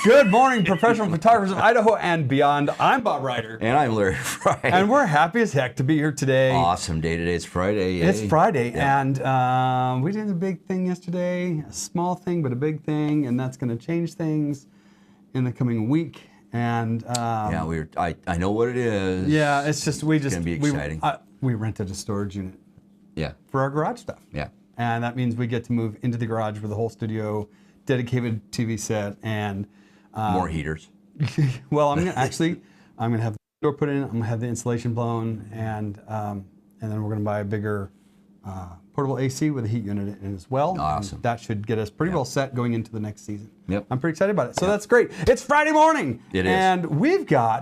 Good morning, professional photographers of Idaho and beyond. I'm Bob Ryder. And I'm Larry Fry. And we're happy as heck to be here today. Awesome day today. It's Friday. It's Friday, yeah. and we did a big thing yesterday, a small thing, but a big thing, and that's going to change things in the coming week. And I know what it is. yeah, it's just It's gonna be exciting. We rented a storage unit Yeah. for our garage stuff. Yeah. And that means we get to move into the garage with a whole studio, dedicated TV set, and More heaters. well, I'm gonna have the door put in. I'm gonna have the insulation blown, and then we're gonna buy a bigger portable AC with a heat unit in as well. Awesome. And that should get us pretty well set going into the next season. Yep. I'm pretty excited about it. So that's great. It's Friday morning. It is. And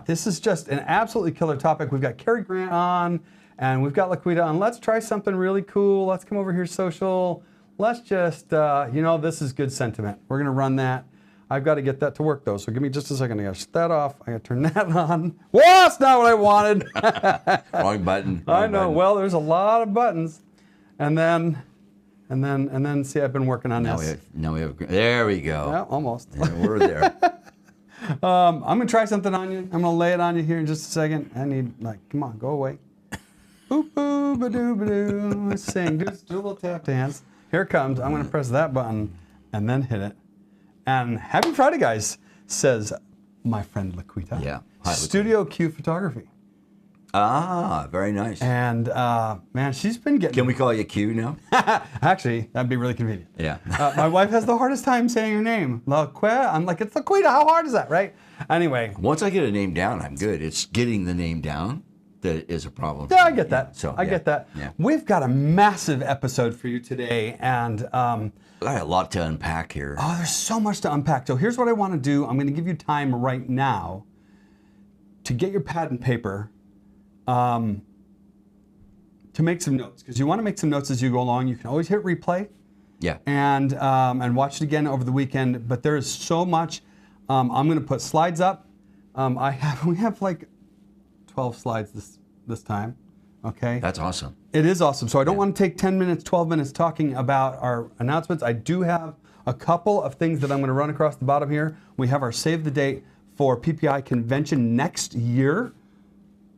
this is just an absolutely killer topic. We've got Cary Grant on, and we've got Laquita on. Let's try something really cool. Let's come over here social. Let's just, this is good sentiment. We're gonna run that. I've got to get that to work though, so give me just a second. I got to shut that off. I got to turn that on. Whoa, that's not what I wanted. Wrong button. I know. Well, there's a lot of buttons, and then, see, I've been working on this. Now we have. There we go. Yeah, almost. Yeah, we're there. I'm gonna try something on you. I'm gonna lay it on you here in just a second. I need come on, go away. Boop boop ba doo ba doo. Let's sing. Do a little tap dance. Here it comes. I'm gonna press that button and then hit it. And happy Friday, guys, says my friend Laquita. Yeah. Hi, Laquita. Studio Q Photography. Ah, very nice. And man, she's been getting. Can we call you Q now? Actually, that'd be really convenient. Yeah. My wife has the hardest time saying her name, Laquita. I'm like, it's Laquita. How hard is that, right? Anyway. Once I get a name down, I'm good. It's getting the name down that is a problem. Yeah, I get that. So I get that. Yeah. We've got a massive episode for you today, and I got a lot to unpack here. oh, there's so much to unpack. So here's what I want to do. I'm going to give you time right now to get your pad and paper, to make some notes, because you want to make some notes as you go along. You can always hit replay. Yeah. And watch it again over the weekend. But there is so much. I'm going to put slides up. We have like 12 slides this time. Okay. That's awesome. It is awesome. So I don't want to take 10 minutes, 12 minutes talking about our announcements. I do have a couple of things that I'm going to run across the bottom here. We have our save the date for PPI convention next year.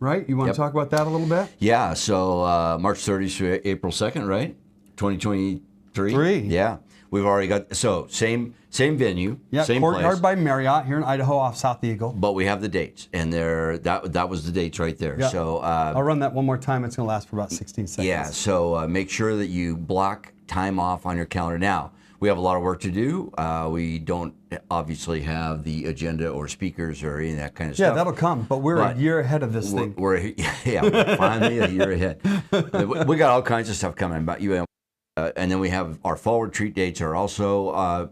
Right? You want to talk about that a little bit? Yeah. So March 30th to April 2nd, right? 2023. Yeah. We've already got same venue, Yeah, same Courtyard place, by Marriott here in Idaho off South Eagle. but we have the dates, and that was the dates right there. Yeah. So I'll run that one more time. It's going to last for about 16 seconds. yeah. So make sure that you block time off on your calendar. Now we have a lot of work to do. We don't obviously have the agenda or speakers or any of that kind of Yeah, stuff. that'll come, but we're a year ahead of this thing. We're finally a year ahead. We got all kinds of stuff coming about you. And then we have our fall retreat dates are also.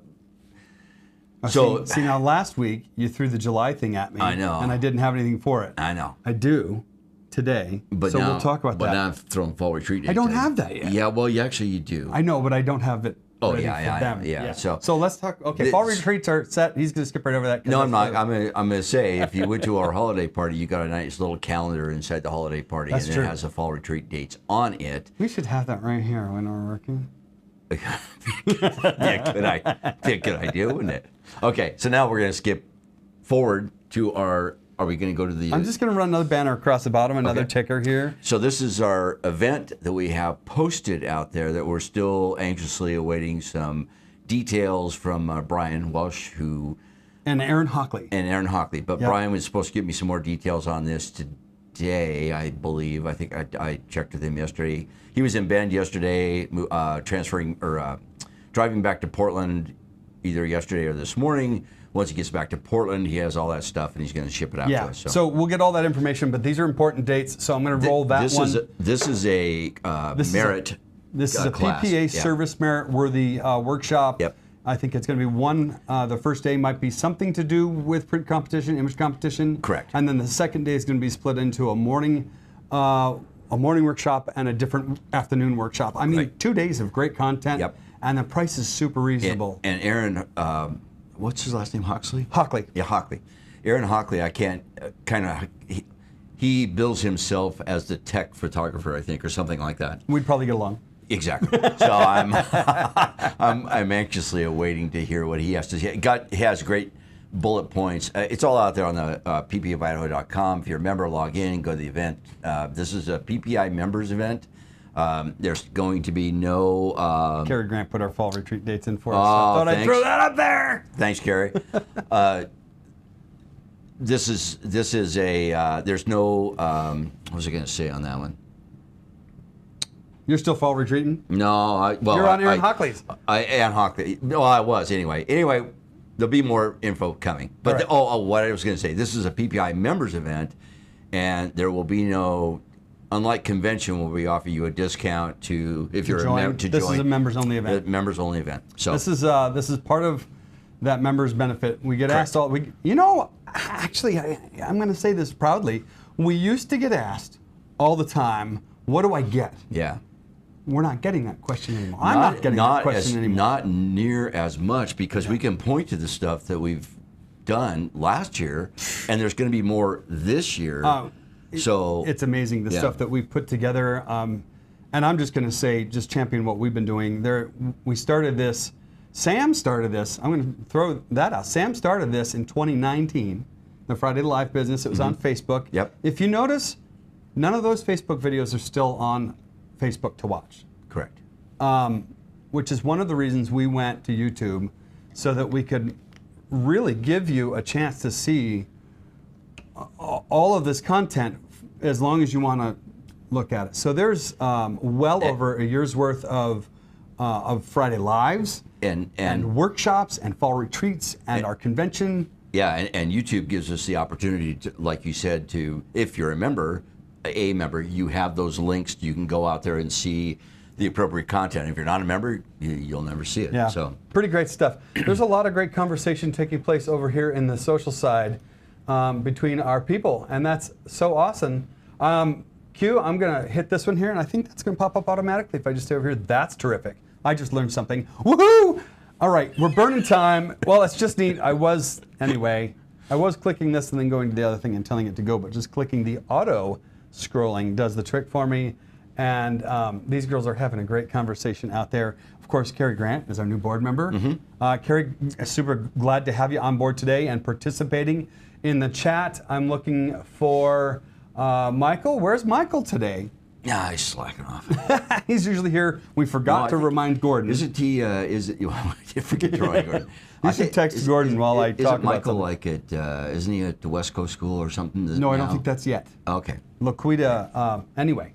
See, now last week you threw the July thing at me. I know. And I didn't have anything for it. I know. I do today. But so now, we'll talk about but that. now I've thrown fall retreat dates. I don't in. have that yet. Yeah, well, you do. I know, but I don't have it. Oh, ready yeah, for them. yeah. So let's talk. Okay, fall retreats are set. He's going to skip right over that. No, I'm not. I'm gonna say if you went to our holiday party, you got a nice little calendar inside the holiday party, That's and true. it has the fall retreat dates on it. We should have that right here when we're working. Be a good idea, wouldn't it? Okay, so now we're gonna skip forward to our. Are we gonna go to the? I'm just going to run another banner across the bottom, another ticker here. So this is our event that we have posted out there that we're still anxiously awaiting some details from Brian Welsh, And Aaron Hockley. But Yep. Brian was supposed to give me some more details on this today, I believe. I think I checked with him yesterday. He was in Bend yesterday, driving back to Portland either yesterday or this morning. Once he gets back to Portland, he has all that stuff and he's going to ship it out to us. So we'll get all that information, but these are important dates. So I'm going to roll that one. This is a merit. This is a class. PPA service merit worthy workshop. Yep. I think it's going to be one. The first day might be something to do with print competition, image competition. Correct. And then the second day is going to be split into a morning workshop and a different afternoon workshop. I mean, 2 days of great content. Yep. And the price is super reasonable. And Aaron, what's his last name? Hockley? Hockley. Yeah, Hockley. Aaron Hockley, I can't he bills himself as the tech photographer, I think, or something like that. We'd probably get along. Exactly. So I'm anxiously awaiting to hear what he has to say. He has great bullet points. It's all out there on the PPIidaho.com. If you're a member, log in, go to the event. This is a PPI members event. There's going to be no. Cary Grant put our fall retreat dates in for us. Oh, I thought I'd thanks. throw that up there. Thanks, Cary. this is a there's no what was I going to say on that one? You're still fall retreating? No, You're on Aaron Hockley's. Aaron Hockley. Well, I was anyway. Anyway, there'll be more info coming. But right. What I was going to say, this is a PPI members event, and there will be no, unlike convention, where we offer you a discount to if you're a member to join. This is a members only event. Members only event. So this is part of that members benefit. We get Correct. asked actually, I'm going to say this proudly. We used to get asked all the time, "What do I get?" Yeah. We're not getting that question anymore. I'm not getting that question anymore. Not near as much because we can point to the stuff that we've done last year, and there's going to be more this year. So it's amazing the stuff that we've put together. And I'm just going to say, just champion what we've been doing. We started this. Sam started this. I'm going to throw that out. Sam started this in 2019, the Friday Live business. It was on Facebook. Yep. If you notice, none of those Facebook videos are still on Facebook to watch. Correct. Which is one of the reasons we went to YouTube, so that we could really give you a chance to see all of this content as long as you want to look at it. So there's over a year's worth of Friday Lives and workshops and fall retreats and our convention. Yeah, and YouTube gives us the opportunity to, like you said, to, if you're a member, you have those links. You can go out there and see the appropriate content. If you're not a member, you'll never see it. Yeah, so pretty great stuff. There's a lot of great conversation taking place over here in the social side between our people, and that's so awesome. Q, I'm going to hit this one here, and I think that's going to pop up automatically if I just stay over here. That's terrific. I just learned something. Woohoo! All right, we're burning time. Well, it's just neat. I was clicking this and then going to the other thing and telling it to go, but just clicking the auto scrolling does the trick for me. And these girls are having a great conversation out there. Of course, Carrie Grant is our new board member. Carrie, super glad to have you on board today and participating in the chat. I'm looking for Michael. Where's Michael today? Yeah, he's slacking off. He's usually here. We forgot to remind Gordon. Isn't he? Forget to remind Gordon. You should text Gordon while I talk about Michael isn't he at the West Coast School or something? No, I don't think that's yet. Okay. Laquita, anyway.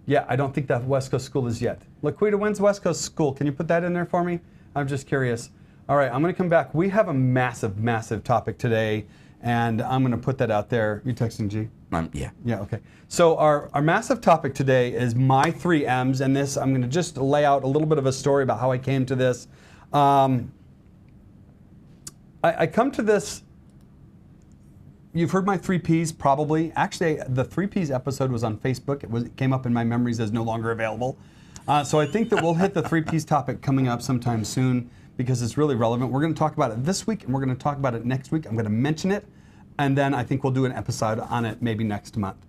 Yeah, I don't think that West Coast School is yet. Laquita, when's West Coast School? Can you put that in there for me? I'm just curious. All right, I'm going to come back. We have a massive, massive topic today, and I'm going to put that out there. You texting G? Yeah. Yeah, okay. So our massive topic today is my 3 M's, and this, I'm going to just lay out a little bit of a story about how I came to this. I come to this, you've heard my 3 Ps probably. Actually, the 3 Ps episode was on Facebook. It came up in my memories as no longer available. So I think that we'll hit the 3 Ps topic coming up sometime soon because it's really relevant. We're going to talk about it this week, and we're going to talk about it next week. I'm going to mention it, and then I think we'll do an episode on it maybe next month.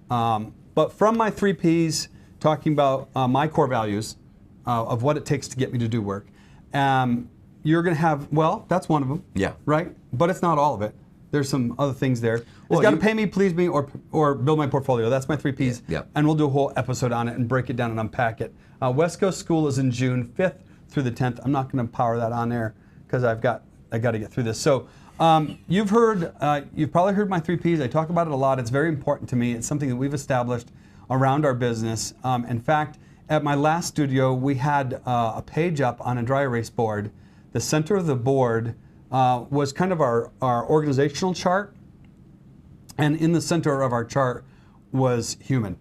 But from my 3 Ps, talking about my core values of what it takes to get me to do work, you're going to have, well, that's one of them. Yeah. Right? But it's not all of it. There's some other things there. Well, It's got to pay me, please me, or build my portfolio. That's my 3 Ps. Yeah. And we'll do a whole episode on it and break it down and unpack it. West Coast School is in June 5th through the 10th. I'm not going to power that on there because I got to get through this. So you've probably heard my 3 Ps. I talk about it a lot. It's very important to me. It's something that we've established around our business. In fact, at my last studio, we had a page up on a dry erase board. The center of the board was kind of our organizational chart, and in the center of our chart was human.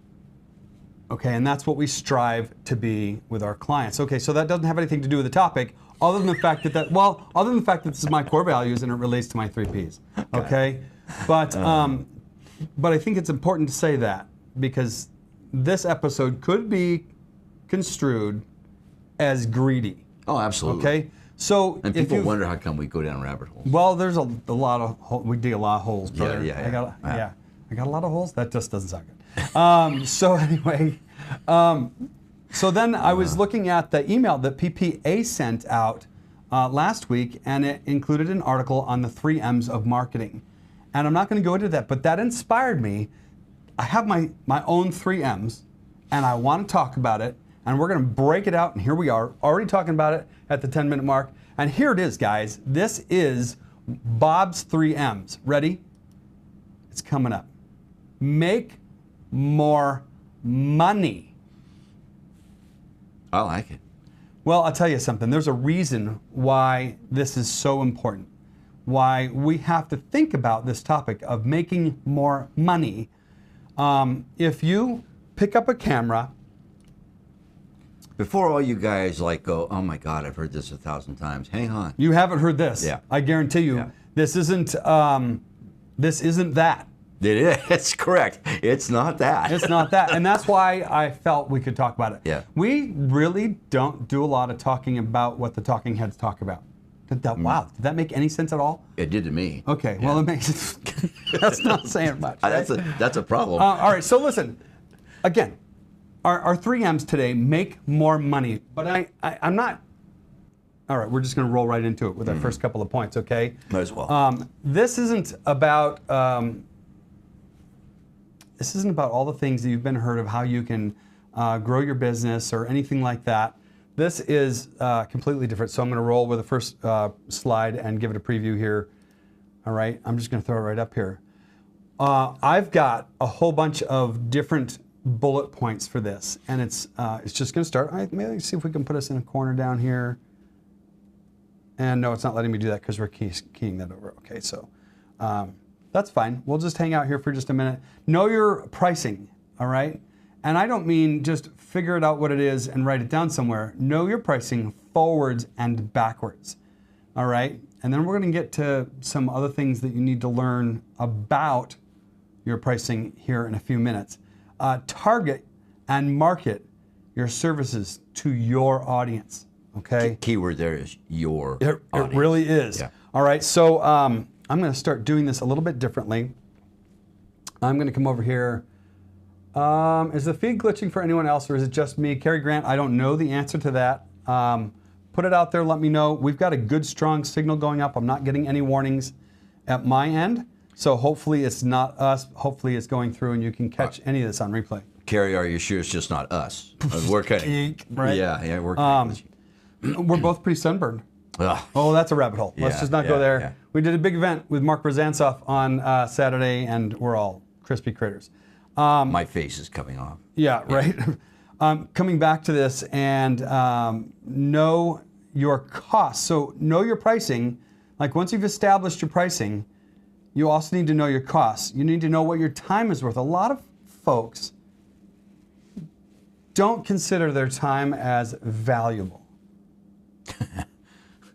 Okay, and that's what we strive to be with our clients. Okay, so that doesn't have anything to do with the topic, other than the fact that this is my core values and it relates to my 3 Ps. Okay, but I think it's important to say that because this episode could be construed as greedy. Oh, absolutely. Okay. So and people wonder how come we go down rabbit holes. Well, there's a lot of we dig a lot of holes, brother. Yeah. I got a lot of holes. That just doesn't sound good. So anyway, so then I was looking at the email that PPA sent out last week, and it included an article on the 3 M's of marketing. And I'm not going to go into that, but that inspired me. I have my own 3 M's, and I want to talk about it. And we're going to break it out, and here we are, already talking about it at the 10-minute mark. And here it is, guys. This is Bob's 3 M's. Ready? It's coming up. Make more money. I like it. Well, I'll tell you something. There's a reason why this is so important. Why we have to think about this topic of making more money. If you pick up a camera. Before all you guys like go, oh my God, I've heard this 1,000 times. Hang on. You haven't heard this. Yeah. I guarantee you. Yeah. This isn't that. It is. It's correct. It's not that. It's not that. And that's why I felt we could talk about it. Yeah. We really don't do a lot of talking about what the talking heads talk about. Wow, did that make any sense at all? It did to me. Okay, well, it makes that's not saying much. Right? That's a problem. All right, so listen, again, our 3 M's today, make more money. But I'm not, all right, we're just going to roll right into it with our first couple of points, okay? Might as well. This isn't about all the things that you've been heard of how you can grow your business or anything like that. This is completely different. So I'm going to roll with the first slide and give it a preview here. All right, I'm just going to throw it right up here. I've got a whole bunch of different bullet points for this, and it's just going to start. Maybe see if we can put us in a corner down here. And no, it's not letting me do that because we're keying that over. Okay, so that's fine. We'll just hang out here for just a minute. Know your pricing, all right? And I don't mean just figure it out what it is and write it down somewhere. Know your pricing forwards and backwards, all right? And then we're going to get to some other things that you need to learn about your pricing here in a few minutes. Target and market your services to your audience, okay? Keyword there is your It really is. Yeah. All right, so I'm going to start doing this a little bit differently. I'm going to come over here. Is the feed glitching for anyone else, or is it just me? Cary Grant, I don't know the answer to that. Put it out there, let me know. We've got a good, strong signal going up. I'm not getting any warnings at my end, so hopefully it's not us. Hopefully it's going through and you can catch any of this on replay. Cary, are you sure it's just not us? We're kind of, right? Yeah, we're kind of We're both pretty sunburned. Ugh. Oh, that's a rabbit hole. Let's Yeah, just not go yeah, there. yeah. We did a big event with Mark Rozansoff on Saturday, and we're all crispy critters. My face is coming off. Yeah, right. Coming back to this and know your costs. So know your pricing. Like once you've established your pricing, you also need to know your costs. You need to know what your time is worth. A lot of folks don't consider their time as valuable.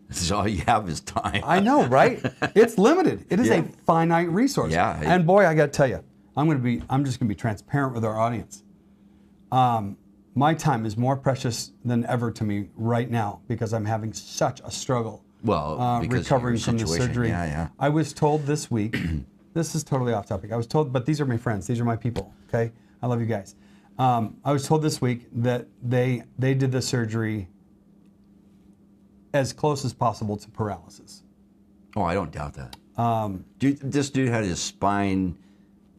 This is all you have is time. I know, right? It's limited. It is Yeah. a finite resource. Yeah. And boy, I got to tell you, I'm just going to be transparent with our audience. My time is more precious than ever to me right now because I'm having such a struggle. Well, because of recovering your from the situation. surgery. Yeah. I was told this week, this is totally off topic. I was told, but these are my friends. These are my people. Okay, I love you guys. I was told this week that they did the surgery as close as possible to paralysis. Oh, I don't doubt that. This dude had his spine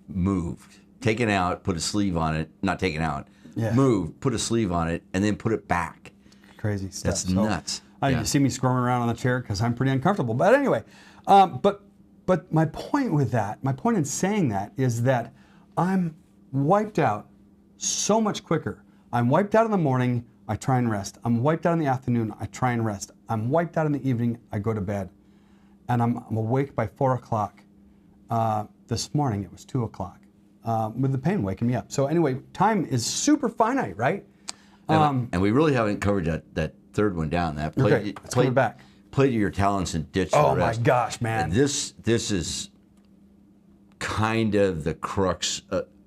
moved, taken out, put a sleeve on it, not taken out, moved, put a sleeve on it, and then put it back. Crazy stuff. That's nuts. You see me squirming around on the chair because I'm pretty uncomfortable. But anyway, but my point with that, my point in saying that is that I'm wiped out so much quicker. I'm wiped out in the morning, I try and rest. I'm wiped out in the afternoon, I try and rest. I'm wiped out in the evening, I go to bed. And I'm awake by 4 o'clock. This morning it was 2 o'clock with the pain waking me up. So anyway, time is super finite, right? And we really haven't covered that third one down. That coming back. Play to your talents and ditch the rest. Oh my gosh, man! And this is kind of the crux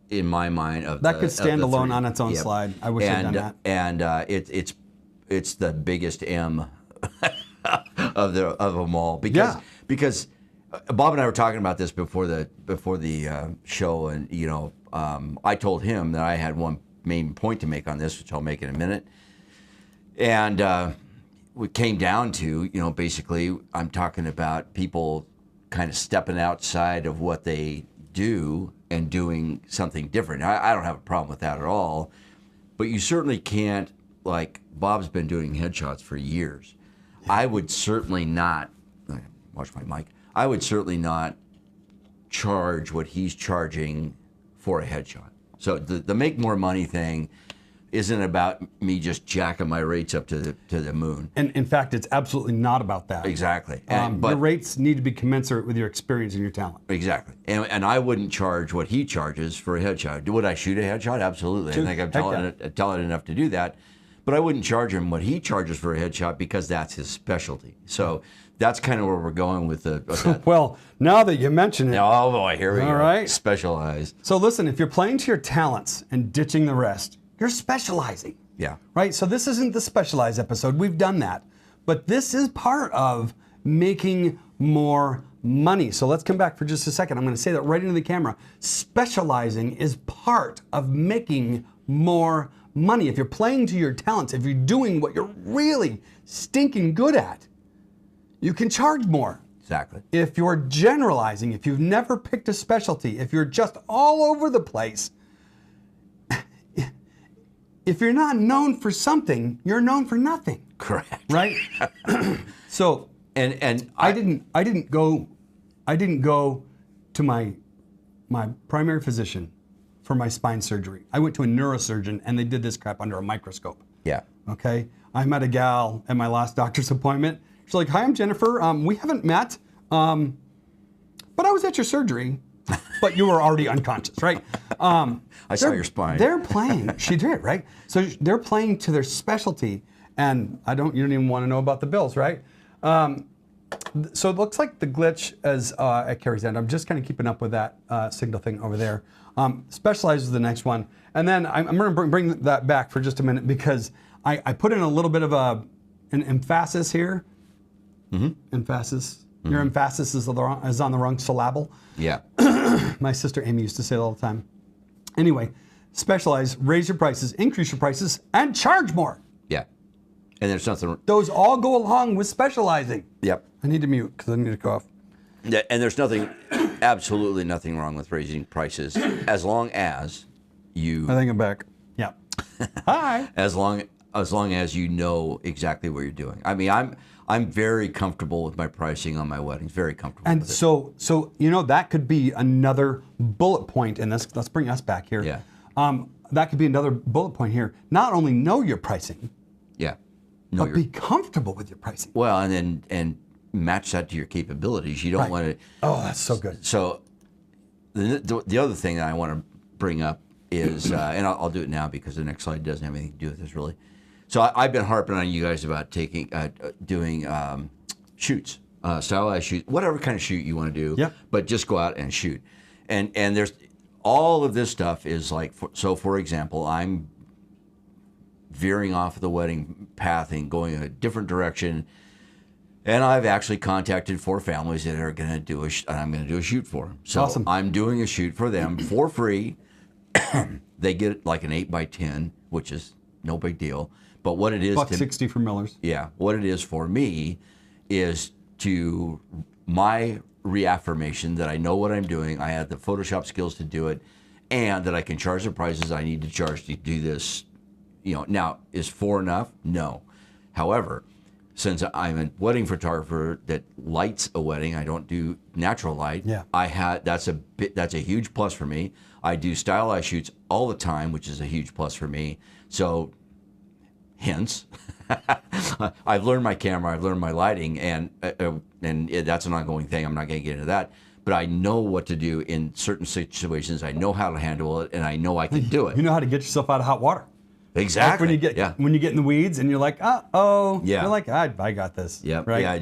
in my mind of that could stand alone on its own slide. I wish I'd done that. And it's the biggest M of them all because Bob and I were talking about this before the show, and I told him that I had one main point to make on this, which I'll make in a minute. And we came down to, basically, I'm talking about people kind of stepping outside of what they do and doing something different. I don't have a problem with that at all, but you certainly can't, like Bob's been doing headshots for years. I would certainly not, watch my mic, I would certainly not charge what he's charging for a headshot. So the make more money thing isn't about me just jacking my rates up to the moon. And in fact, it's absolutely not about that. Exactly. But your rates need to be commensurate with your experience and your talent. Exactly. And I wouldn't charge what he charges for a headshot. Would I shoot a headshot? Absolutely. I think I'm talented enough to do that. But I wouldn't charge him what he charges for a headshot because that's his specialty. So that's kind of where we're going with the. Well, now that you mention it. Oh boy, here we go. All right. Specialized. So listen, if you're playing to your talents and ditching the rest, you're specializing. Yeah. Right? So this isn't the specialized episode. We've done that. But this is part of making more money. So let's come back for just a second. I'm going to say that right into the camera. Specializing is part of making more money. If you're playing to your talents, if you're doing what you're really stinking good at, you can charge more. Exactly. If you're generalizing, if you've never picked a specialty, if you're just all over the place, if you're not known for something, you're known for nothing. Correct. Right? So and I didn't go to my primary physician for my spine surgery. I went to a neurosurgeon and they did this crap under a microscope. Yeah. Okay. I met a gal at my last doctor's appointment. She's like, "Hi, I'm Jennifer. We haven't met, but I was at your surgery, but you were already unconscious, right?" I saw your spine. They're playing. She did, right? So they're playing to their specialty, and you don't even want to know about the bills, right? So it looks like the glitch is at Carrie's end. I'm just kind of keeping up with that signal thing over there. Specialized is the next one, and then I'm going to bring that back for just a minute because I put in a little bit of an emphasis here. Mm-hmm. Emphasis. Mm-hmm. Your emphasis is on the wrong syllable. Yeah. My sister Amy used to say it all the time. Anyway, specialize, raise your prices, increase your prices, and charge more. Yeah. And there's nothing. Those all go along with specializing. Yep. I need to mute because I need to cough. Yeah, and there's nothing, absolutely nothing wrong with raising prices as long as you. I think I'm back. Yeah. Hi. As long as you know exactly what you're doing. I mean, I'm very comfortable with my pricing on my weddings. Very comfortable. And with it. so that could be another bullet point in this. Let's bring us back here. Yeah. That could be another bullet point here. Not only know your pricing. Yeah. But be comfortable with your pricing. Well, and match that to your capabilities. You don't want to. Oh, that's so good. So the other thing that I want to bring up is, and I'll do it now because the next slide doesn't have anything to do with this really. So I've been harping on you guys about doing shoots, stylized shoots, whatever kind of shoot you want to do. Yeah. But just go out and shoot, and there's all of this stuff is like for example, I'm veering off of the wedding path and going in a different direction. And I've actually contacted 4 families that are going to do I'm going to do a shoot for them. So awesome. I'm doing a shoot for them for free. They get like an 8x10, which is no big deal. But what it is, $160 for Miller's. Yeah, what it is for me is to my reaffirmation that I know what I'm doing. I have the Photoshop skills to do it, and that I can charge the prices I need to charge to do this. Now is 4 enough? No. However, since I'm a wedding photographer that lights a wedding, I don't do natural light. Yeah. That's a huge plus for me. I do stylized shoots all the time, which is a huge plus for me. So, hence, I've learned my camera, I've learned my lighting, and that's an ongoing thing. I'm not going to get into that, but I know what to do in certain situations. I know how to handle it, and I know I can do it. You know how to get yourself out of hot water. Exactly. Like when you get in the weeds and you're like, uh-oh. Yeah. You're like, I got this. Yeah. Right? Yeah.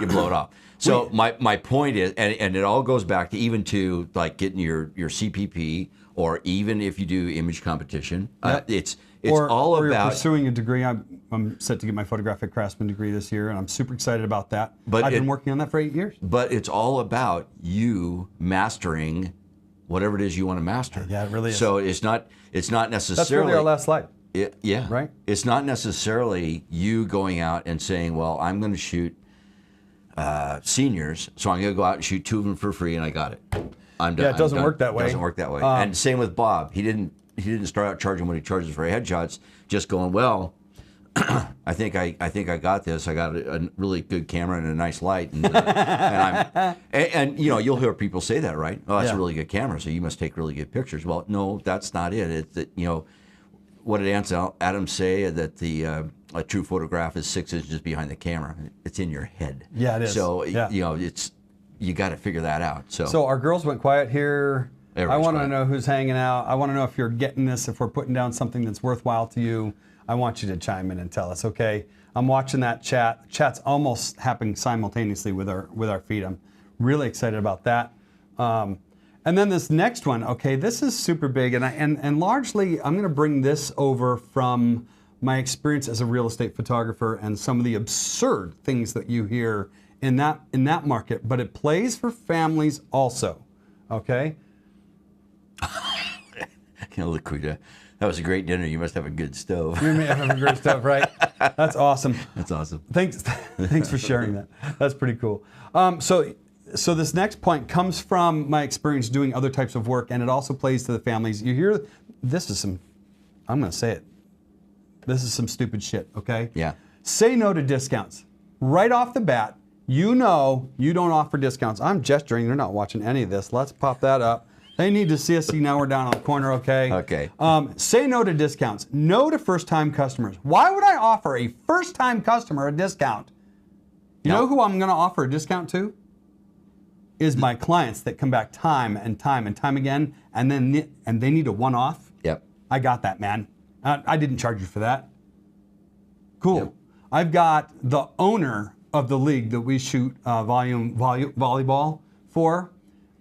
You blow it off. So my point is, and it all goes back to even to like getting your CPP, or even if you do image competition, it's all or about you're pursuing a degree. I'm set to get my photographic craftsman degree this year, and I'm super excited about that. But I've been working on that for 8 years. But it's all about you mastering whatever it is you want to master. Yeah, it really is. So it's not necessarily. That's really our last slide. Yeah. Right? It's not necessarily you going out and saying, well, I'm going to shoot seniors, so I'm going to go out and shoot 2 of them for free, and I got it. I'm done. Yeah, it doesn't work that way. It doesn't work that way. And same with Bob. He didn't start out charging what he charges for headshots, just going, well, I think I got this. I got a really good camera and a nice light, and you know, you'll hear people say that, right? Oh, that's a really good camera, so you must take really good pictures. Well, no, that's not it. It's that, you know, what did Adam say, that a true photograph is 6 inches behind the camera. It's in your head. Yeah, it is. So you know, you got to figure that out. So our girls went quiet here. Everybody's I want to quiet. know who's hanging out. I want to know if you're getting this, if we're putting down something that's worthwhile to you. I want you to chime in and tell us, okay? I'm watching that chat. Chat's almost happening simultaneously with our feed. I'm really excited about that. And then this next one, okay, this is super big, and largely I'm going to bring this over from my experience as a real estate photographer and some of the absurd things that you hear in that market, but it plays for families also, okay? You know, Laquita, that was a great dinner. You must have a good stove. You may have a great stuff, right? That's awesome. That's awesome. Thanks for sharing that. That's pretty cool. So this next point comes from my experience doing other types of work, and it also plays to the families. You hear, this is some, I'm going to say it, this is some stupid shit, okay? Yeah. Say no to discounts. Right off the bat, you know you don't offer discounts. I'm gesturing, they're not watching any of this. Let's pop that up. They need to see us. See, now we're down on the corner, okay? Okay. Say no to discounts. No to first-time customers. Why would I offer a first-time customer a discount? You know who I'm going to offer a discount to? Is my clients that come back time and time and time again, and they need a one-off. Yep. I got that, man. I didn't charge you for that. Cool. Yep. I've got the owner of the league that we shoot volleyball for.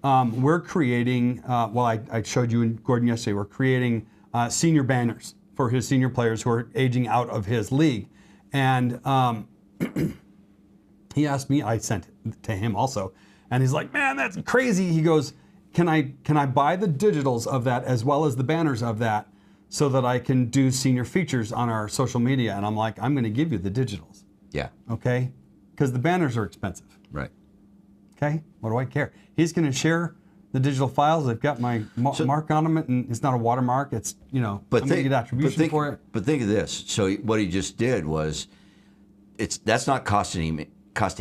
We're creating, I showed you and Gordon yesterday, we're creating senior banners for his senior players who are aging out of his league. And he asked me, I sent it to him also, and he's like, man, that's crazy. He goes, can I buy the digitals of that as well as the banners of that so that I can do senior features on our social media? And I'm like, I'm going to give you the digitals. Yeah. Okay? Because the banners are expensive. Right. Okay, what do I care? He's going to share the digital files. I've got my mark on them, and it's not a watermark. It's, you know, I'm going to get attribution for it. But think of this. So what he just did was, that's not costing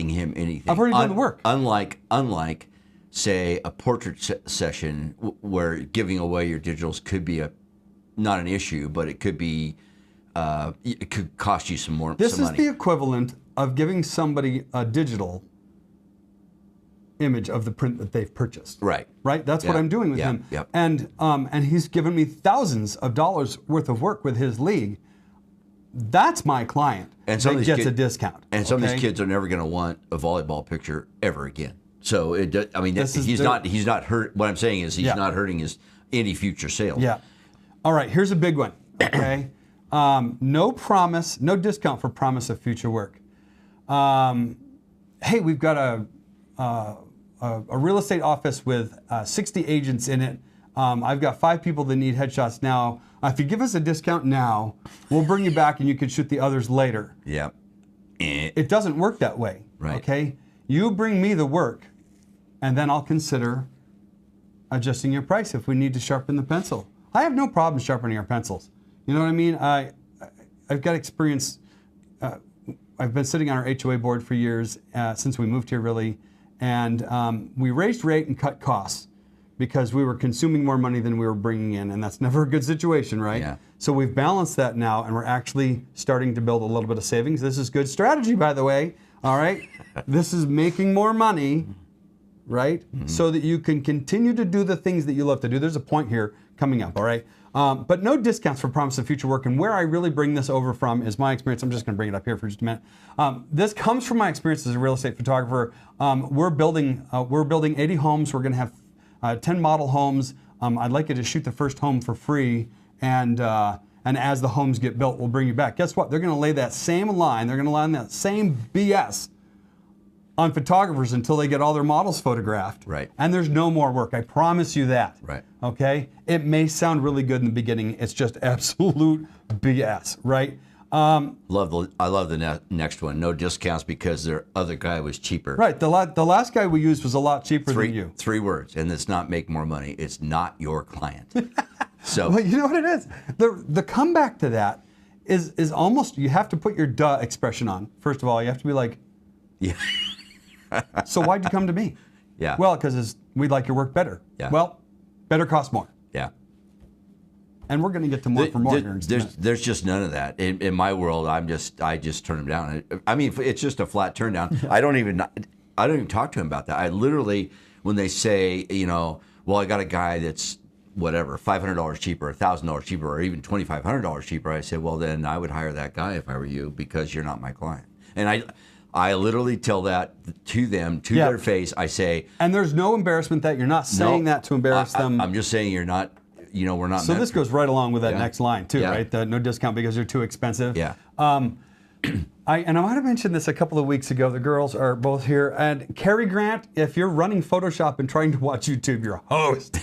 him anything. I've already done the work. Unlike, say, a portrait session where giving away your digitals could be not an issue, but it could be, it could cost you some money. This is the equivalent of giving somebody a digital image of the print that they've purchased. Right. Right? That's what I'm doing with him. Yep. And he's given me thousands of dollars worth of work with his league. That's my client. And some that gets a discount. And some of these kids are never going to want a volleyball picture ever again. So he's not hurt. What I'm saying is he's not hurting any future sales. Yeah. All right. Here's a big one. Okay. No discount for promise of future work. Hey, we've got a real estate office with 60 agents in it. I've got 5 people that need headshots now. If you give us a discount now, we'll bring you back and you can shoot the others later. Yeah. It doesn't work that way. Right. Okay? You bring me the work, and then I'll consider adjusting your price if we need to sharpen the pencil. I have no problem sharpening our pencils. You know what I mean? I've got experience. I've been sitting on our HOA board for years, since we moved here, really. And we raised rate and cut costs because we were consuming more money than we were bringing in, and that's never a good situation, right? Yeah. So we've balanced that now, and we're actually starting to build a little bit of savings. This is good strategy, by the way, all right? This is making more money, right? Mm-hmm. So that you can continue to do the things that you love to do. There's a point here coming up, all right? But no discounts for promise of future work. And where I really bring this over from is my experience. I'm just going to bring it up here for just a minute. This comes from my experience as a real estate photographer. We're building 80 homes. We're going to have 10 model homes. I'd like you to shoot the first home for free. And as the homes get built, we'll bring you back. Guess what? They're going to lay that same line. They're going to line that same BS on photographers until they get all their models photographed. Right. And there's no more work. I promise you that. Right. Okay? It may sound really good in the beginning. It's just absolute BS, right? I love the next one. No discounts because their other guy was cheaper. Right. The last guy we used was a lot cheaper than you. 3 words, and it's not make more money. It's not your client. So well, you know what it is? The comeback to that is almost, you have to put your duh expression on. First of all, you have to be like, Yeah. so why'd you come to me? Yeah. Well, because we'd like your work better. Yeah. Well, better costs more. Yeah. And we're going to get to more for more here in just a minute. There's just none of that in my world. I just turn him down. I mean, it's just a flat turn down. I don't even talk to him about that. I literally, when they say, well, I got a guy that's whatever, $500 cheaper, $1,000 cheaper, or even $2,500 cheaper, I say, well, then I would hire that guy if I were you, because you're not my client. And I literally tell that to them, to their face. I say, and there's no embarrassment that you're not saying that to embarrass them. I'm just saying you're not. We're not. So this goes right along with that next line too, right? The no discount because you're too expensive. Yeah. I might have mentioned this a couple of weeks ago. The girls are both here, and Cary Grant, if you're running Photoshop and trying to watch YouTube, you're a host.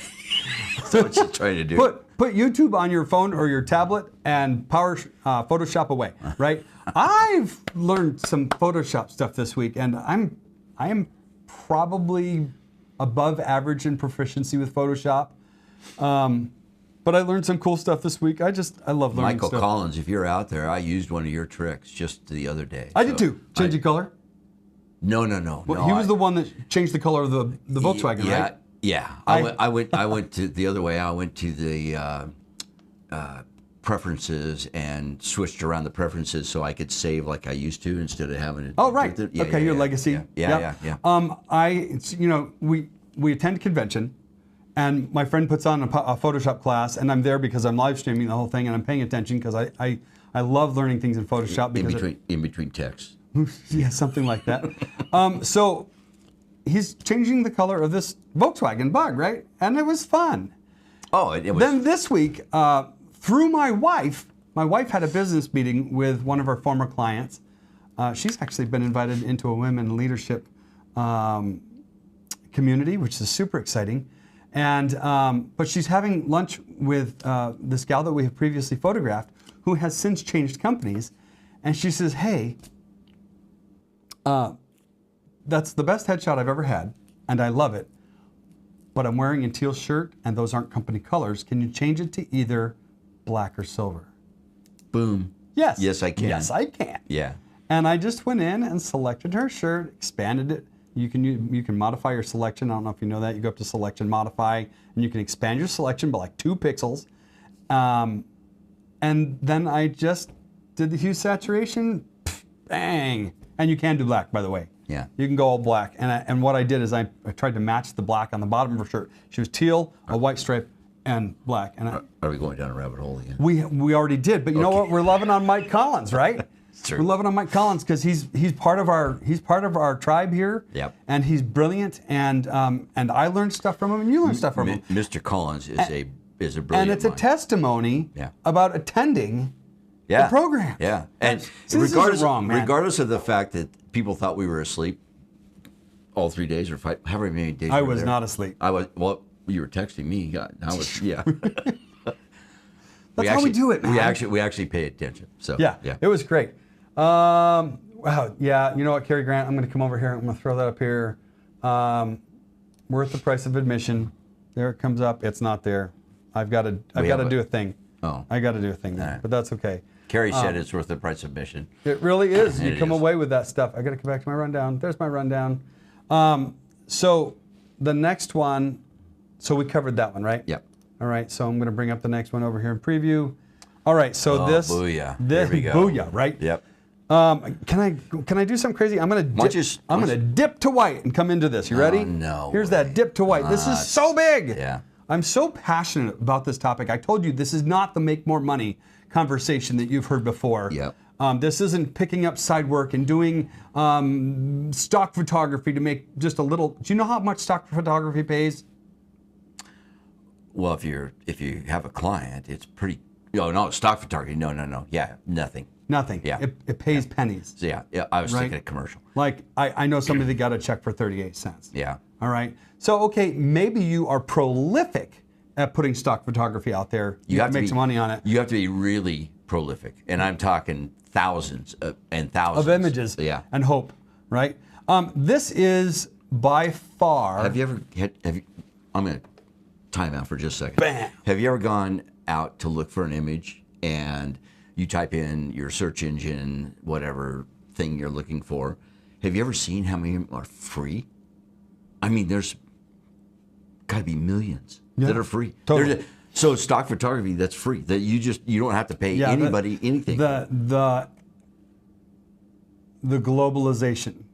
That's what she's trying to do. Put YouTube on your phone or your tablet and power Photoshop away, right? I've learned some Photoshop stuff this week, and I am probably above average in proficiency with Photoshop. But I learned some cool stuff this week. I love learning Michael stuff. Collins, if you're out there, I used one of your tricks just the other day. I did too. Change the color? No. Well, he was the one that changed the color of the Volkswagen, right? Yeah. I went to the other way. I went to the preferences and switched around the preferences so I could save like I used to instead of having it. Oh, right. Your legacy. Yeah. We attend convention, and my friend puts on a Photoshop class, and I'm there because I'm live streaming the whole thing, and I'm paying attention because I love learning things in Photoshop. Because in between texts. Yeah, something like that. So he's changing the color of this Volkswagen Bug, right? And it was fun. Oh, it was. Then this week, through my wife had a business meeting with one of our former clients. She's actually been invited into a women leadership community, which is super exciting. And but she's having lunch with this gal that we have previously photographed, who has since changed companies. And she says, hey, that's the best headshot I've ever had, and I love it. But I'm wearing a teal shirt, and those aren't company colors. Can you change it to either black or silver? Boom. Yes. Yes, I can. Yes, I can. Yeah. And I just went in and selected her shirt, expanded it. You can modify your selection. I don't know if you know that. You go up to selection, modify, and you can expand your selection by like 2 pixels. And then I just did the hue saturation, bang. And you can do black, by the way. Yeah. You can go all black. And what I did is I tried to match the black on the bottom of her shirt. She was teal, a white stripe, and black. And are we going down a rabbit hole again? We already did, but you know what? We're loving on Mike Collins, right? True. We're loving on Mike Collins because he's part of our tribe here. Yep. And he's brilliant, and I learned stuff from him, and you learned stuff from him. Mr. Collins is a brilliant And it's a mind. testimony about attending the program. Yeah. And See, regardless of the fact that people thought we were asleep all 3 days or however many days I we were was there. not asleep. Well, you were texting me. That's how we do it, man. We actually pay attention. So yeah, it was great. Wow, yeah. You know what, Cary Grant? I'm going to come over here. I'm going to throw that up here. Worth the price of admission. There it comes up. It's not there. I've got to do a thing. Oh, I got to do a thing there, but that's okay. Cary said it's worth the price of admission. It really is. You come is. away with that stuff. I got to come back to my rundown. There's my rundown. So the next one. So we covered that one, right? Yep. All right. So I'm going to bring up the next one over here in preview. All right. So booyah. There we go. Booyah, right? Yep. Can I do something crazy? I'm gonna dip to white and come into this. You ready? No. Here's that dip to white. This is so big. Yeah. I'm so passionate about this topic. I told you this is not the make more money conversation that you've heard before. Yep. This isn't picking up side work and doing stock photography to make just a little. Do you know how much stock photography pays? Well, if you have a client, it's pretty. No, stock photography. No. Yeah, nothing. Nothing. Yeah. It pays pennies. So yeah. I was thinking a commercial. Like I know somebody that got a check for 38 cents. Yeah. All right. So okay, maybe you are prolific at putting stock photography out there. You can make some money on it. You have to be really prolific, and I'm talking thousands and thousands of images. Yeah. And hope, right? This is by far. Have you ever? I'm going to time out for just a second. Bam. Have you ever gone out to look for an image and you type in your search engine, whatever thing you're looking for. Have you ever seen how many are free? I mean, there's got to be millions that are free. Totally. So stock photography, that's free. That you don't have to pay anybody anything. The globalization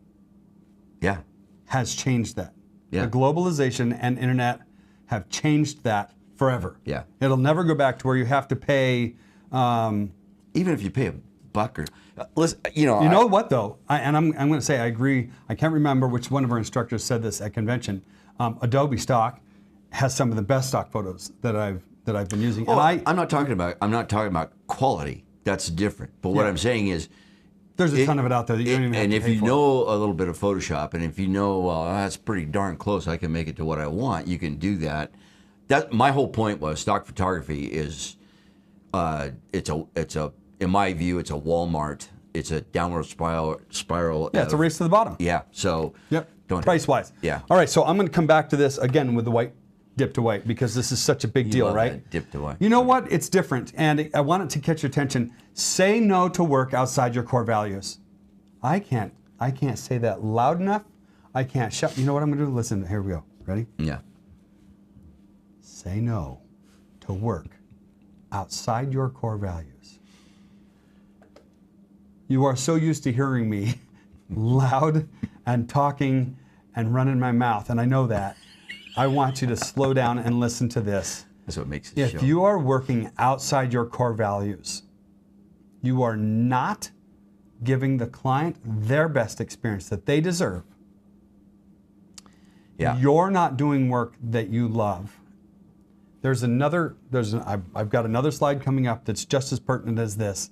has changed that. Yeah. The globalization and internet have changed that forever. Yeah. It'll never go back to where you have to pay. Even if you pay $1 or listen, you know. You know what though? I'm going to say I agree. I can't remember which one of our instructors said this at convention. Adobe stock has some of the best stock photos that I've been using. Well, and I'm not talking about quality. That's different. But what I'm saying is, there's a ton of it out there that you don't even have and to if pay you for. know a little bit of Photoshop, and if you know, well, that's pretty darn close, I can make it to what I want. You can do that. That my whole point was stock photography is, it's a in my view, it's a Walmart. It's a downward spiral. Yeah, it's a race to the bottom. Yeah. So don't price wise. Yeah. All right, so I'm going to come back to this again with the white dip to white because this is such a big deal, love right? that dip to white. You know what? It's different, and I want it to catch your attention. Say no to work outside your core values. I can't say that loud enough. I can't shut. You know what I'm going to do? Listen. Here we go. Ready? Yeah. Say no to work outside your core values. You are so used to hearing me loud and talking and running my mouth, and I know that. I want you to slow down and listen to this. That's what makes it. If you are working outside your core values, you are not giving the client their best experience that they deserve. Yeah. You're not doing work that you love. I've got another slide coming up that's just as pertinent as this.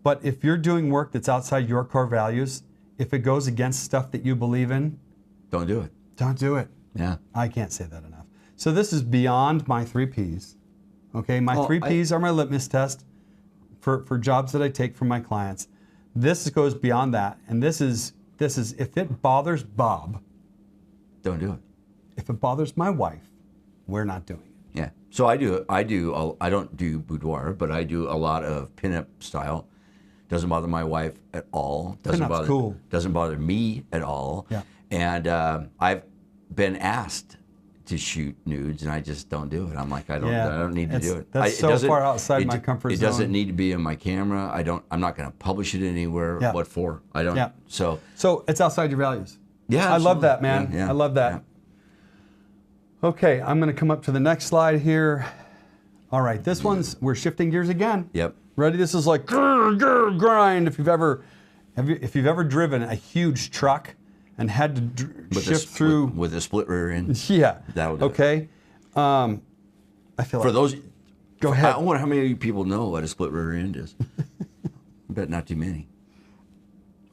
But if you're doing work that's outside your core values, if it goes against stuff that you believe in, don't do it. don't do it. Yeah. I can't say that enough. So this is beyond my 3 Ps. Okay, my 3 Ps are my litmus test for jobs that I take from my clients. This goes beyond that, and this is if it bothers Bob, don't do it. if it bothers my wife, we're not doing it. Yeah. So I don't do boudoir, but I do a lot of pinup style. Doesn't bother my wife at all. Doesn't bother me at all. Yeah. And I've been asked to shoot nudes, and I just don't do it. I'm like, I don't need to do it. That's so far outside my comfort zone. It doesn't need to be in my camera. I'm not going to publish it anywhere. Yeah. What for? I don't. Yeah. So it's outside your values. yeah, I love absolutely. that, man. Yeah. I love that. Yeah. Okay, I'm going to come up to the next slide here. All right, this one's, we're shifting gears again. Yep. Ready? This is like grr, grr, grind. If you've ever driven a huge truck and had to shift through with a split rear end. Yeah. That'll do it. Okay. I feel For like those, go ahead. I wonder how many people know what a split rear end is. I bet not too many.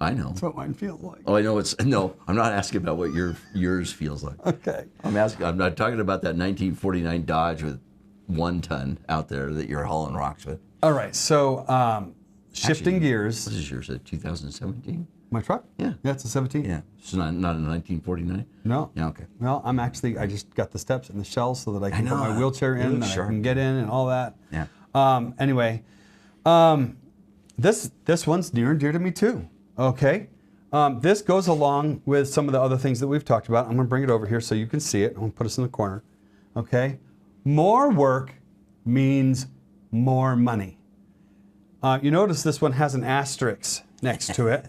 I know. That's what mine feels like. Oh, I know it's no. I'm not asking about what yours feels like. Okay. I'm not talking about that 1949 Dodge with 1 ton out there that you're hauling rocks with. All right. So shifting gears. What is yours? A 2017? My truck? Yeah. Yeah, it's a 17. Yeah. It's not a 1949. No. Yeah. Okay. Well, I just got the steps and the shells so that I can know. put my wheelchair in and I Sharp. can get in and all that. Yeah. Anyway, this one's near and dear to me too. Okay. This goes along with some of the other things that we've talked about. I'm going to bring it over here so you can see it. I'm going to put us in the corner. Okay. More work means more money. You notice this one has an asterisk next to it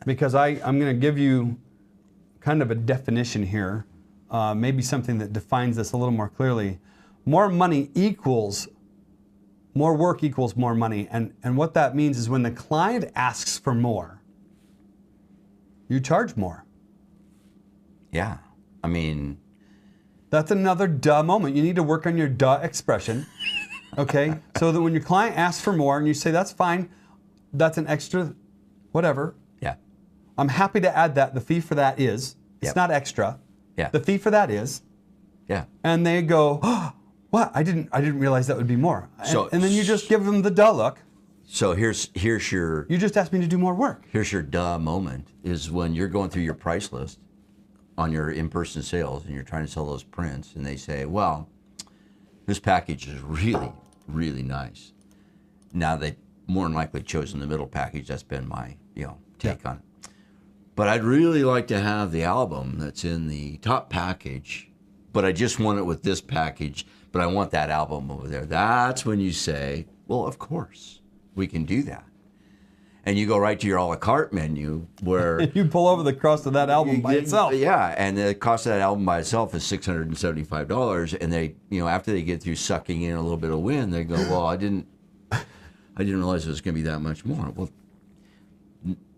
because I'm going to give you kind of a definition here, maybe something that defines this a little more clearly. More money equals, more work equals more money. And what that means is when the client asks for more, you charge more. Yeah. I mean, that's another duh moment. You need to work on your duh expression. Okay? So that when your client asks for more and you say, that's fine, that's an extra whatever. yeah. I'm happy to add that. The fee for that is, it's Yep. not extra. Yeah. The fee for that is. Yeah. And they go, oh, what? I didn't realize that would be more. So- and then you just give them the duh look. So here's your You just asked me to do more work. here's your duh moment is when you're going through your price list on your in-person sales and you're trying to sell those prints and they say, well, this package is really, really nice. Now more than likely chosen the middle package. That's been my take on it. But I'd really like to have the album that's in the top package, but I just want it with this package, but I want that album over there. That's when you say, well, of course, we can do that. And you go right to your a la carte menu where you pull over the cost of that album by itself. Yeah, and the cost of that album by itself is $675. And they, after they get through sucking in a little bit of wind, they go, well, I didn't realize it was going to be that much more. Well,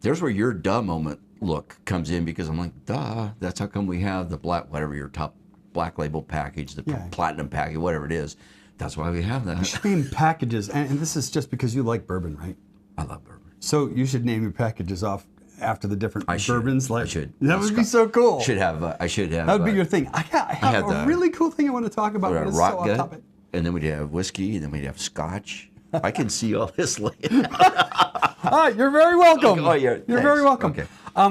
there's where your duh moment look comes in, because I'm like, duh, that's how come we have the black, whatever your top black label package, the platinum package, whatever it is. That's why we have that. You should name packages, and this is just because you like bourbon, right? I love bourbon. So you should name your packages off after the different bourbons. I should. That would be so cool. I should have. That would be your thing. I have a really cool thing I want to talk about. But it's so off topic. And then we'd have whiskey, and then we'd have scotch. I can see all this later. You're very welcome. Oh, yeah. You're very welcome. Okay.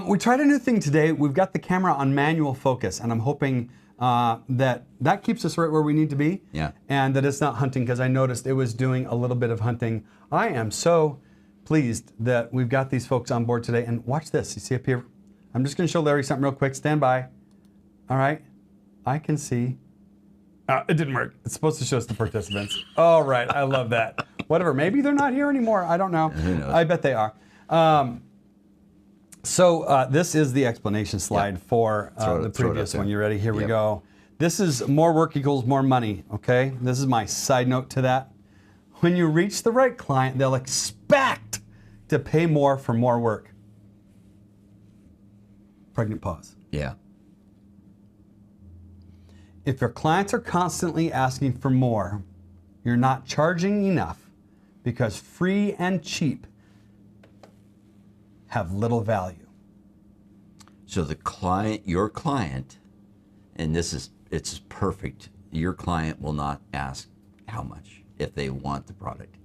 We tried a new thing today. We've got the camera on manual focus, and I'm hoping that keeps us right where we need to be. Yeah. And that it's not hunting, because I noticed it was doing a little bit of hunting. I am so pleased that we've got these folks on board today. And watch this. You see up here? I'm just going to show Larry something real quick. Stand by. All right. I can see. It didn't work. It's supposed to show us the participants. All right. I love that. Whatever. Maybe they're not here anymore. I don't know. Who knows? I bet they are. So this is the explanation slide for the previous one. You ready? Here we go. This is more work equals more money. Okay. This is my side note to that. When you reach the right client, they'll expect to pay more for more work. Pregnant pause. Yeah. If your clients are constantly asking for more, you're not charging enough, because free and cheap have little value. So your client, and it's perfect. Your client will not ask how much if they want the product,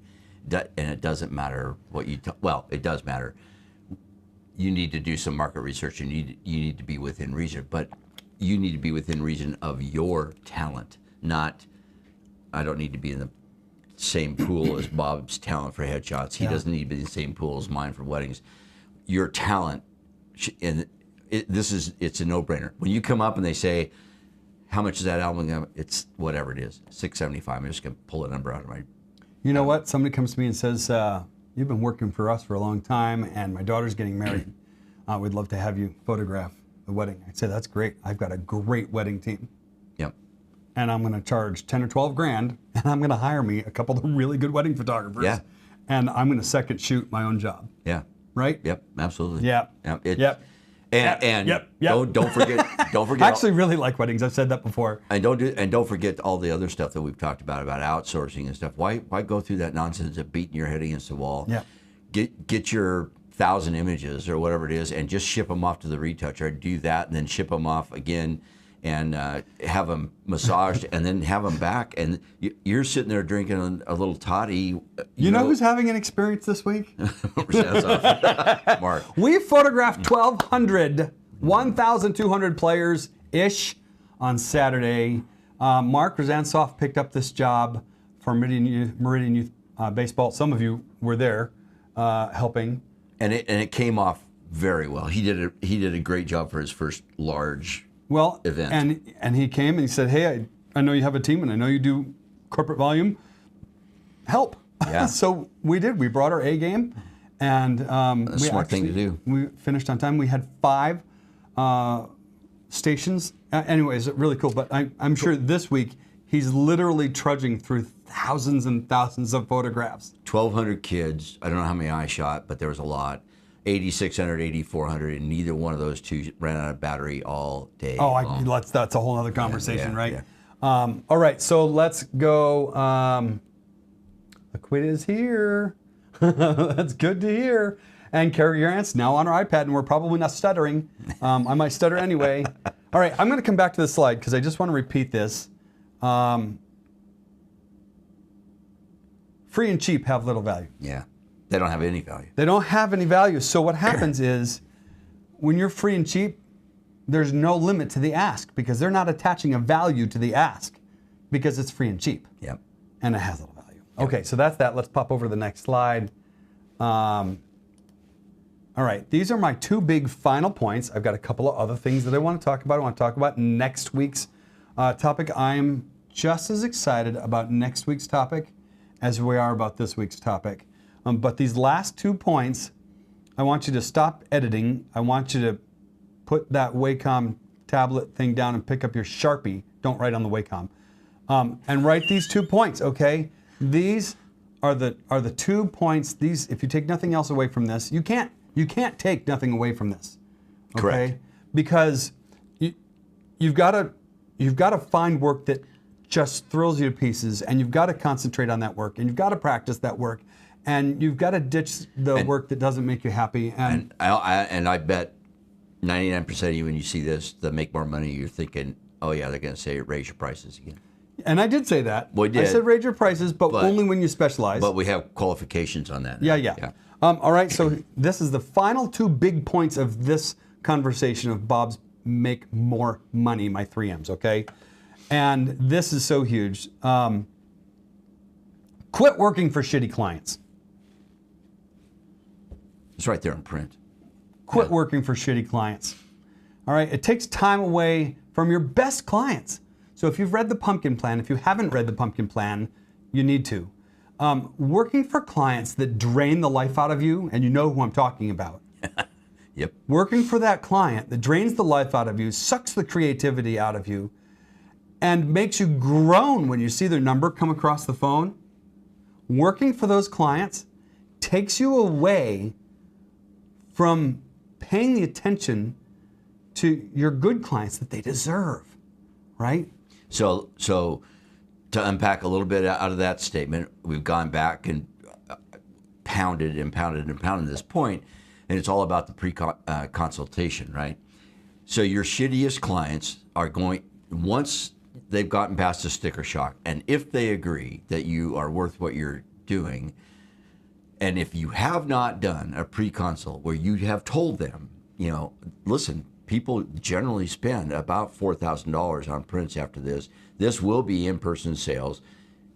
and it doesn't matter what well, it does matter. You need to do some market research. You need to be within reason, but you need to be within reason of your talent. Not, I don't need to be in the same pool as Bob's talent for headshots. He doesn't need to be in the same pool as mine for weddings. Your talent, and it's a no-brainer. When you come up and they say, how much is that album? It's whatever it is, $675. I'm just gonna pull a number out of my. You know what? Somebody comes to me and says, "You've been working for us for a long time, and my daughter's getting married. We'd love to have you photograph the wedding." I say, "That's great. I've got a great wedding team. Yep. And I'm going to charge 10 or 12 grand, and I'm going to hire me a couple of really good wedding photographers. Yeah. And I'm going to second shoot my own job." Yeah. Right? Yep. Absolutely. Yep. Yep. And don't forget. I actually really like weddings. I've said that before. And don't forget all the other stuff that we've talked about outsourcing and stuff. Why go through that nonsense of beating your head against the wall? Yeah. Get your 1,000 images or whatever it is, and just ship them off to the retoucher. Do that, and then ship them off again, and have them massaged, and then have them back. And you're sitting there drinking a little toddy. You know who's having an experience this week? Mark. We photographed 1,200 players-ish on Saturday. Mark Rosansoff picked up this job for Meridian Youth Baseball. Some of you were there helping. And it came off very well. He did a great job for his first large event. And he came and he said, "Hey, I know you have a team, and I know you do corporate volume. Help." Yeah. So we did. We brought our A game, and smart thing to do. We finished on time. We had 5 stations. Anyways, really cool. But I'm sure this week he's literally trudging through thousands and thousands of photographs. 1,200 kids. I don't know how many I shot, but there was a lot. 8,600, 8,400, and neither one of those two ran out of battery all day. That's a whole other conversation, right? Yeah. All right, so let's go. Laquita is here. That's good to hear. And Carrie Grant's now on our iPad, and we're probably not stuttering. I might stutter anyway. All right, I'm going to come back to this slide because I just want to repeat this. Free and cheap have little value. Yeah, they don't have any value. They don't have any value. So what happens is, when you're free and cheap, there's no limit to the ask, because they're not attaching a value to the ask, because it's free and cheap. Yep. And it has little value. Yep. Okay, so that's that. Let's pop over to the next slide. All right, these are my two big final points. I've got a couple of other things that I want to talk about. I want to talk about next week's topic. I'm just as excited about next week's topic as we are about this week's topic. But these last 2 points, I want you to stop editing. I want you to put that Wacom tablet thing down and pick up your Sharpie. Don't write on the Wacom. And write these 2 points, okay? These are the 2 points. These, if you take nothing else away from this, you can't take nothing away from this. Okay? Correct. Because you've got to find work that just thrills you to pieces, and you've got to concentrate on that work, and you've got to practice that work, and you've got to ditch the work that doesn't make you happy. And I bet 99% of you, when you see this, to make more money, you're thinking, oh yeah, they're going to say raise your prices again. And I did say that. We did. I said raise your prices, but only when you specialize. But we have qualifications on that. Yeah. All right, so this is the final 2 big points of this conversation of Bob's Make More Money, my 3 M's, okay? And this is so huge. Quit working for shitty clients. It's right there in print. Quit working for shitty clients. All right, it takes time away from your best clients. So if you've read the Pumpkin Plan, if you haven't read the Pumpkin Plan, you need to. Working for clients that drain the life out of you, and you know who I'm talking about. Yep. Working for that client that drains the life out of you, sucks the creativity out of you, and makes you groan when you see their number come across the phone. Working for those clients takes you away from paying the attention to your good clients that they deserve, right? So to unpack a little bit out of that statement, we've gone back and pounded this point, and it's all about the pre-consultation, right? So your shittiest clients are going, once they've gotten past the sticker shock, and if they agree that you are worth what you're doing, and if you have not done a pre-consult where you have told them, listen, people generally spend about $4,000 on prints after this. This will be in-person sales.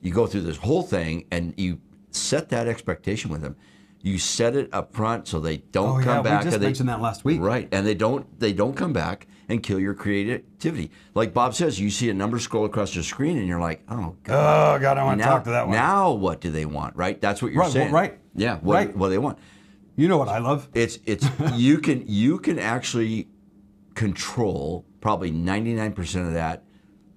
You go through this whole thing and you set that expectation with them. You set it up front so they don't come back. We just mentioned that last week. Right, and they don't come back and kill your creativity. Like Bob says, you see a number scroll across your screen and you're like, oh God, I want to talk to that one. Now what do they want, right? That's what you're saying. Right. Yeah, what do they want? You know what I love? It's you can actually control probably 99% of that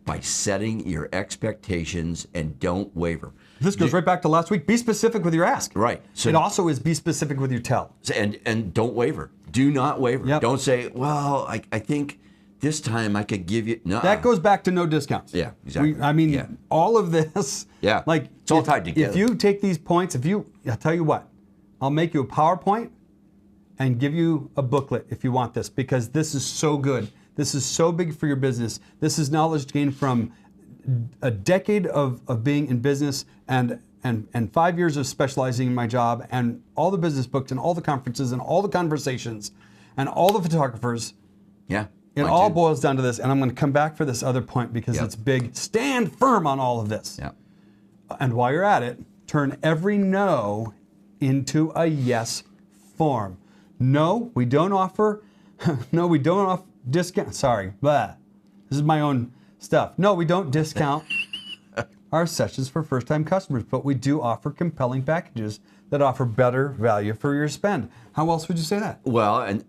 by setting your expectations and don't waver. This goes right back to last week. Be specific with your ask. Right. So it also is be specific with your tell. And don't waver. Do not waver. Yep. Don't say, well, I think this time I could give you. No. That goes back to no discounts. Yeah, exactly. All of this. Yeah. Like it's all tied together. If you take these points, I'll tell you what, I'll make you a PowerPoint and give you a booklet if you want this, because this is so good. This is so big for your business. This is knowledge gained from a decade of being in business and 5 years of specializing in my job, and all the business books and all the conferences and all the conversations and all the photographers. Yeah. It all boils down to this, and I'm going to come back for this other point because it's big. Stand firm on all of this. Yeah. And while you're at it, turn every no into a yes form. No, we don't offer. No, we don't offer discount. Sorry, blah. This is my own stuff. No, we don't discount our sessions for first-time customers, but we do offer compelling packages that offer better value for your spend. How else would you say that? Well, and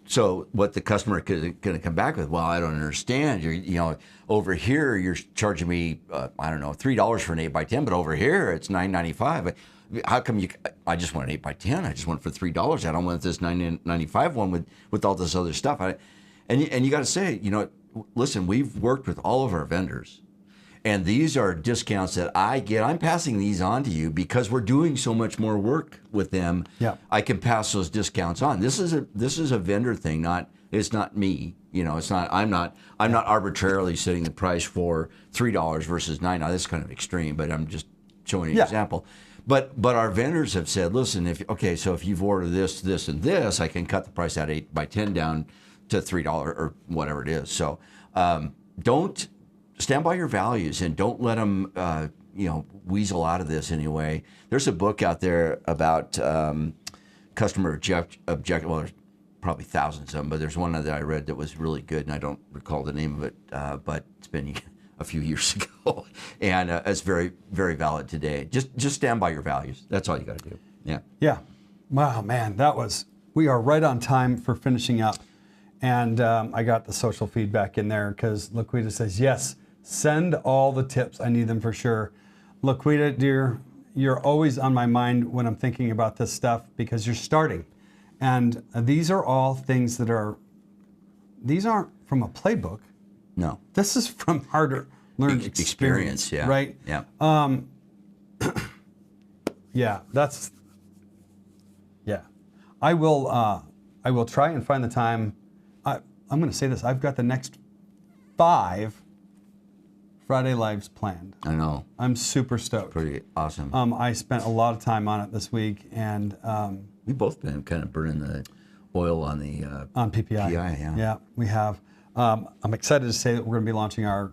so what the customer is going to come back with? Well, I don't understand. Over here you're charging me $3 for an 8x10, but over here it's $9.95. How come I just want an 8x10? I just want it for $3. I don't want this $9.95 one with all this other stuff. And you got to say, listen, we've worked with all of our vendors, and these are discounts that I get. I'm passing these on to you because we're doing so much more work with them. Yeah. I can pass those discounts on. This is a vendor thing, it's not me. It's not. I'm not arbitrarily setting the price for $3 versus $9. Now, that's kind of extreme, but I'm just showing you an example. But our vendors have said, listen, so if you've ordered this, this, and this, I can cut the price at 8x10 down to $3 or whatever it is. So don't stand by your values and don't let them weasel out of this anyway. There's a book out there about customer object. Well, there's probably thousands of them, but there's one that I read that was really good, and I don't recall the name of it, but it's been a few years ago, and it's very, very valid today. Just stand by your values. That's all you got to do. Yeah. Yeah. Wow, man, we are right on time for finishing up. And I got the social feedback in there because Laquita says, yes, send all the tips. I need them for sure. Laquita, dear, you're always on my mind when I'm thinking about this stuff because you're starting. And these are all things these aren't from a playbook. No. This is from harder learned experience. Yeah. Right? Yeah. Yeah, yeah. I will try and find the time. I'm going to say this. I've got the next 5 Friday Lives planned. I know. I'm super stoked. Pretty awesome. I spent a lot of time on it this week, and We've both been kind of burning the oil on the on PPI. PPI, Yeah, we have. I'm excited to say that we're going to be launching our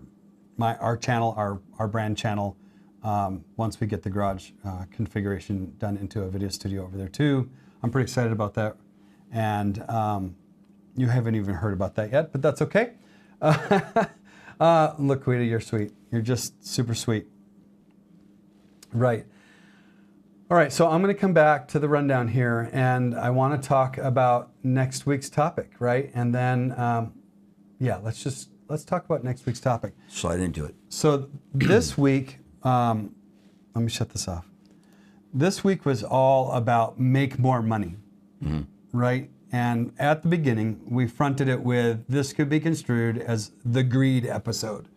channel, our brand channel, once we get the garage configuration done into a video studio over there too. I'm pretty excited about that, and you haven't even heard about that yet, but that's okay. Laquita, you're sweet. You're just super sweet. Right. All right, so I'm going to come back to the rundown here, and I want to talk about next week's topic, right? And then, yeah, let's talk about next week's topic. Slide into it. So this week, let me shut this off. This week was all about make more money, right? And at the beginning, we fronted it with this could be construed as the greed episode.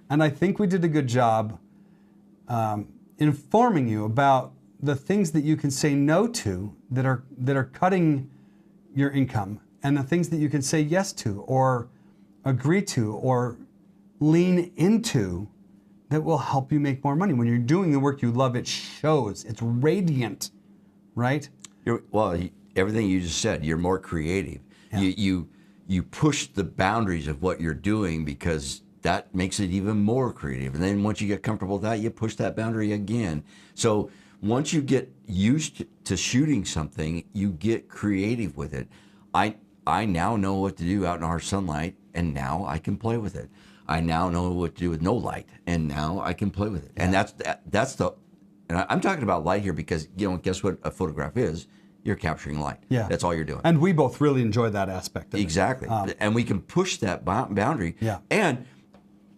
And I think we did a good job informing you about the things that you can say no to that are cutting your income, and the things that you can say yes to or agree to or lean into that will help you make more money. When you're doing the work you love, it shows. It's radiant, right? Everything you just said, you're more creative. Yeah. You push the boundaries of what you're doing because that makes it even more creative. And then once you get comfortable with that, you push that boundary again. So once you get used to shooting something, you get creative with it. I now know what to do out in our sunlight, and now I can play with it. I now know what to do with no light, and now I can play with it. Yeah. And and I'm talking about light here because, guess what a photograph is? You're capturing light. Yeah. That's all you're doing. And we both really enjoy that aspect of exactly. it. And we can push that boundary. Yeah. And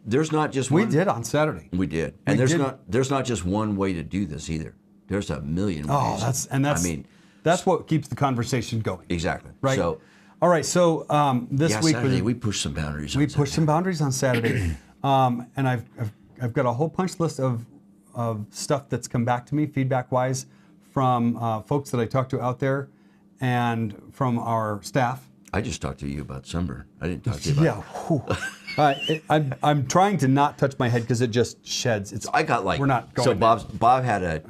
there's not just one. We did on Saturday. We did. And there's not just one way to do this either. There's a million ways. That's what keeps the conversation going. Exactly. Right. So, all right. So this week Saturday, we pushed some boundaries. We pushed some boundaries on Saturday, and I've got a whole punch list of stuff that's come back to me feedback wise from folks that I talked to out there, and from our staff. I just talked to you about sunburn. I didn't talk to you about. I'm trying to not touch my head because it just sheds. I got we're not going. So Bob had a.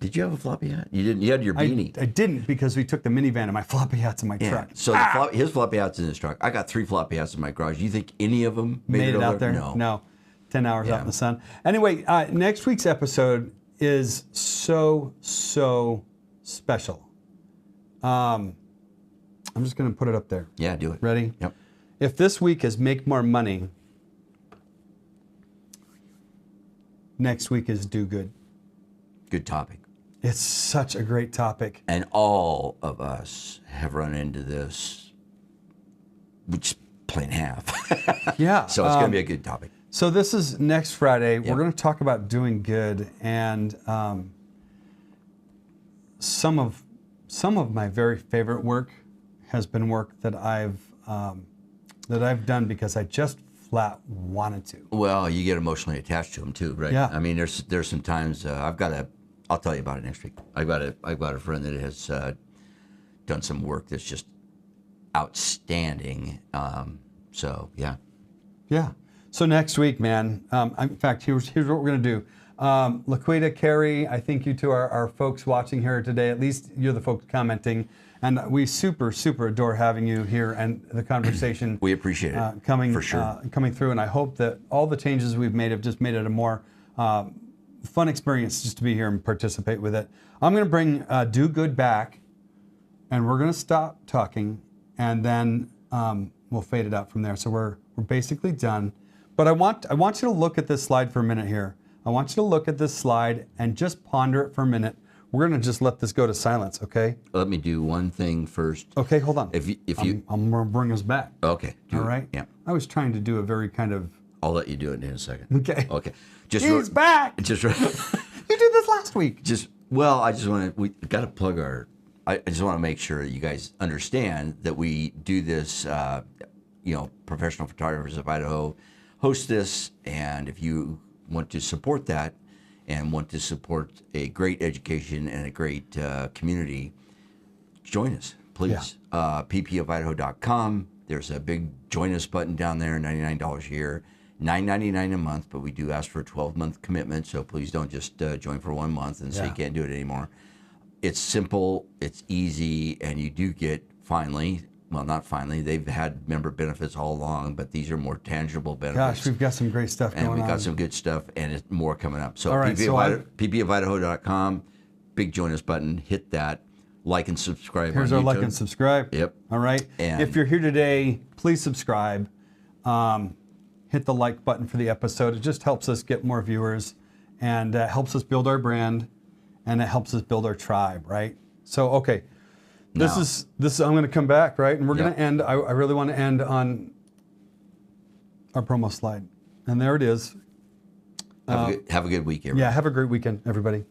Did you have a floppy hat? You didn't. You had your beanie. I didn't because we took the minivan and my floppy hat's in my truck. So his floppy hat's in his truck. I got 3 floppy hats in my garage. You think any of them made it out there? No. 10 hours out in the sun. Anyway, next week's episode is so special. I'm just going to put it up there. Yeah, do it. Ready? Yep. If this week is make more money, next week is do good. Good topic. It's such a great topic. And all of us have run into this, which plain have. Yeah. So it's going to be a good topic. So this is next Friday. Yep. We're going to talk about doing good, and some of my very favorite work has been work that I've done because I just flat wanted to. Well, you get emotionally attached to them too, right? Yeah. I mean, there's some times I'll tell you about it next week. I've got a friend that has done some work that's just outstanding. So yeah. Yeah. So next week, man. In fact, here's what we're gonna do. Laquita, Carrie, I think you two are folks watching here today. At least you're the folks commenting, and we super adore having you here and the conversation. We appreciate it coming for sure. Coming through, and I hope that all the changes we've made have just made it a more fun experience just to be here and participate with it. I'm going to bring Do Good back and we're going to stop talking, and then we'll fade it out from there. So we're basically done. But I want you to look at this slide for a minute here. I want you to look at this slide and just ponder it for a minute. We're going to just let this go to silence, okay? Let me do one thing first. Okay, hold on. I'm going to bring us back. Okay. All right? Yeah. I was trying to do a very kind of... I'll let you do it in a second. Okay. Okay. He's back! Just You did this last week. I just want to, we got to plug I just want to make sure that you guys understand that we do this, Professional Photographers of Idaho host this, and if you want to support that and want to support a great education and a great community, join us, please. Yeah. PPIofidaho.com. There's a big join us button down there, $99 a year, $9.99 a month, but we do ask for a 12-month commitment, so please don't just join for 1 month and say you can't do it anymore. It's simple, it's easy, and you do get not finally, they've had member benefits all along, but these are more tangible benefits. Gosh, we've got some great stuff going on. And we've got some good stuff, and it's more coming up. So, all right, PPIofidaho.com, big join us button, hit that, like and subscribe. Here's our like and subscribe. Yep. All right. And if you're here today, please subscribe. Hit the like button for the episode. It just helps us get more viewers, and helps us build our brand, and it helps us build our tribe, right? So, okay. This is. I'm going to come back, right? And we're going to end. I really want to end on our promo slide, and there it is. Have a good week, everybody. Yeah, have a great weekend, everybody.